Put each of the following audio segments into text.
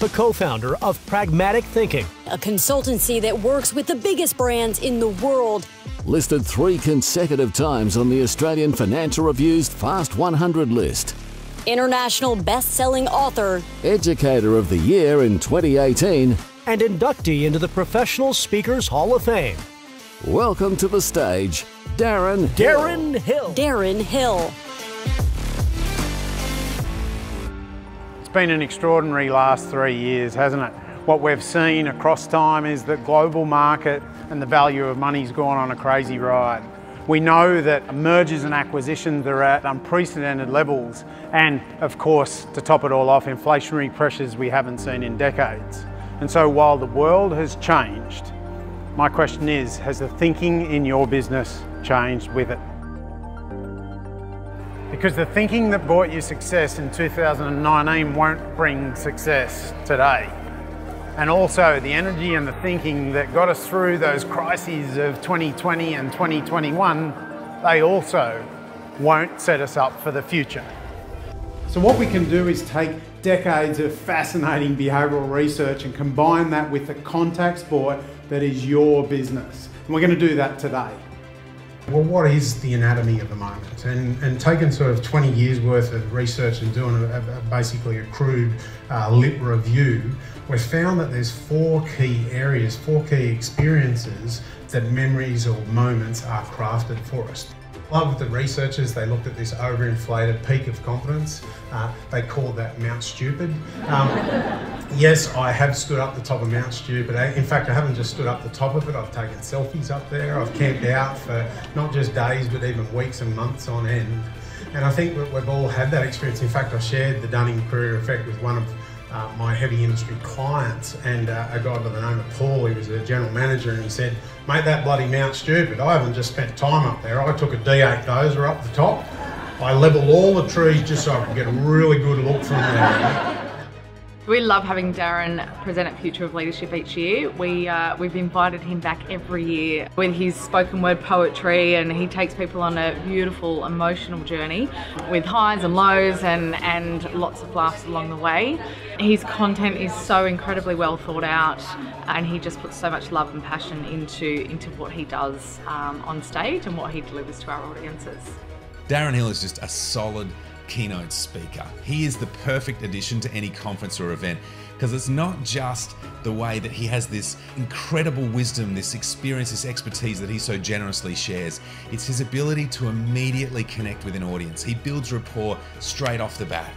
the co-founder of Pragmatic Thinking, a consultancy that works with the biggest brands in the world. Listed 3 consecutive times on the Australian Financial Review's Fast 100 list. International best-selling author. Educator of the Year in 2018. And inductee into the Professional Speakers Hall of Fame. Welcome to the stage, Darren Hill. Darren Hill. It's been an extraordinary last 3 years, hasn't it? What we've seen across time is that global market and the value of money's gone on a crazy ride. We know that mergers and acquisitions are at unprecedented levels, and of course, to top it all off, inflationary pressures we haven't seen in decades. And so while the world has changed, my question is, has the thinking in your business changed with it? Because the thinking that brought you success in 2019 won't bring success today. And also the energy and the thinking that got us through those crises of 2020 and 2021, they also won't set us up for the future. So what we can do is take decades of fascinating behavioural research and combine that with the contact sport that is your business. And we're going to do that today. Well, what is the anatomy of the moment? And taking sort of 20 years worth of research and doing basically a crude lit review, we've found that there's 4 key areas, 4 key experiences that memories or moments are crafted for us. Love the researchers, they looked at this overinflated peak of confidence. They called that Mount Stupid. Yes, I have stood up the top of Mount Stupid. In fact, I haven't just stood up the top of it, I've taken selfies up there. I've camped out for not just days, but even weeks and months on end. And I think we've all had that experience. In fact, I shared the Dunning-Kruger effect with one of my heavy industry clients, and a guy by the name of Paul, he was a general manager, and he said, mate, that bloody Mount Stupid, I haven't just spent time up there, I took a D8 dozer up the top, I levelled all the trees just so I could get a really good look from there. We love having Darren present at Future of Leadership each year. We've invited him back every year with his spoken word poetry, and he takes people on a beautiful emotional journey with highs and lows and lots of laughs along the way. His content is so incredibly well thought out, and he just puts so much love and passion into what he does on stage and what he delivers to our audiences. Darren Hill is just a solid keynote speaker. He is the perfect addition to any conference or event, because it's not just the way that he has this incredible wisdom, this experience, this expertise that he so generously shares. It's his ability to immediately connect with an audience. He builds rapport straight off the bat,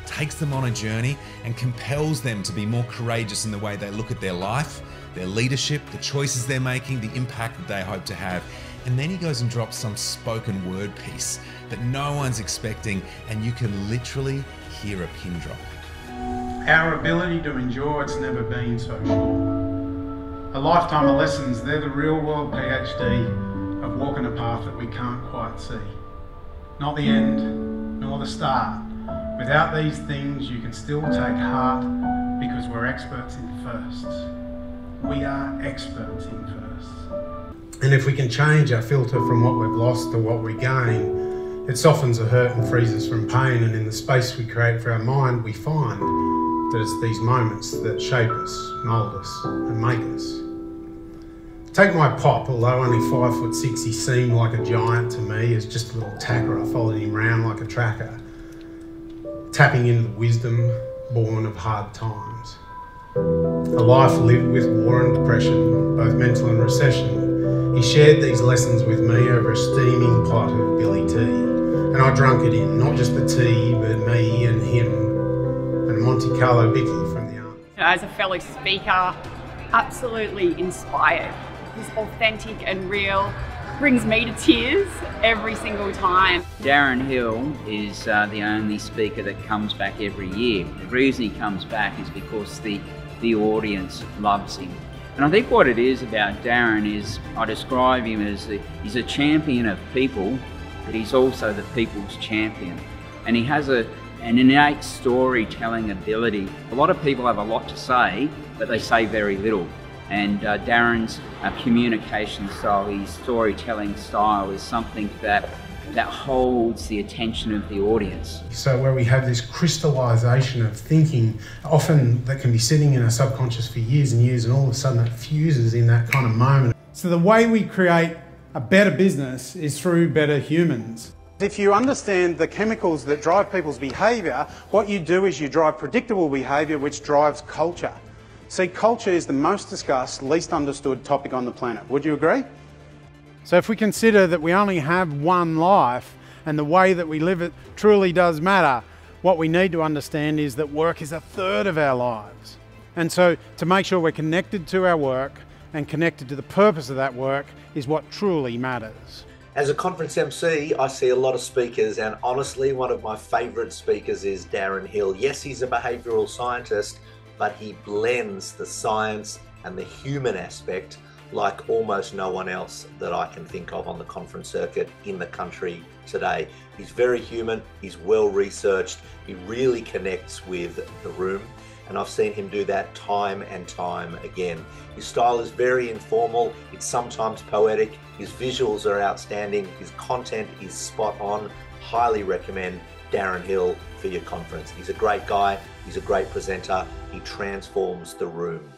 takes them on a journey and compels them to be more courageous in the way they look at their life, their leadership, the choices they're making, the impact that they hope to have. And then he goes and drops some spoken word piece that no one's expecting, and you can literally hear a pin drop. Our ability to endure, it's never been so short. A lifetime of lessons, they're the real world PhD of walking a path that we can't quite see. Not the end, nor the start. Without these things, you can still take heart, because we're experts in firsts. We are experts in firsts. And if we can change our filter from what we've lost to what we gain, it softens the hurt and frees us from pain, and in the space we create for our mind, we find that it's these moments that shape us, mould us, and make us. Take my pop, although only 5'6", he seemed like a giant to me. As just a little tacker, I followed him round like a tracker, tapping into the wisdom born of hard times. A life lived with war and depression, both mental and recession. He shared these lessons with me over a steaming pot of Billy tea. And I drunk it in, not just the tea, but me and him, and Monte Carlo Bicky from the Army. As a fellow speaker, absolutely inspired. He's authentic and real, brings me to tears every single time. Darren Hill is the only speaker that comes back every year. The reason he comes back is because the audience loves him. And I think what it is about Darren is, I describe him as he's a champion of people, but he's also the people's champion. And he has an innate storytelling ability. A lot of people have a lot to say, but they say very little. And Darren's communication style, his storytelling style, is something that that holds the attention of the audience. So where we have this crystallization of thinking, often that can be sitting in our subconscious for years and years, and all of a sudden it fuses in that kind of moment. So the way we create a better business is through better humans. If you understand the chemicals that drive people's behaviour, what you do is you drive predictable behaviour, which drives culture. See, culture is the most discussed, least understood topic on the planet. Would you agree? So if we consider that we only have one life and the way that we live it truly does matter, what we need to understand is that work is a third of our lives. And so to make sure we're connected to our work and connected to the purpose of that work is what truly matters. As a conference MC, I see a lot of speakers, and honestly, one of my favourite speakers is Darren Hill. Yes, he's a behavioural scientist, but he blends the science and the human aspect like almost no one else that I can think of on the conference circuit in the country today. He's very human, he's well researched, he really connects with the room, and I've seen him do that time and time again. His style is very informal, it's sometimes poetic, his visuals are outstanding, his content is spot on. Highly recommend Darren Hill for your conference. He's a great guy, he's a great presenter, he transforms the room.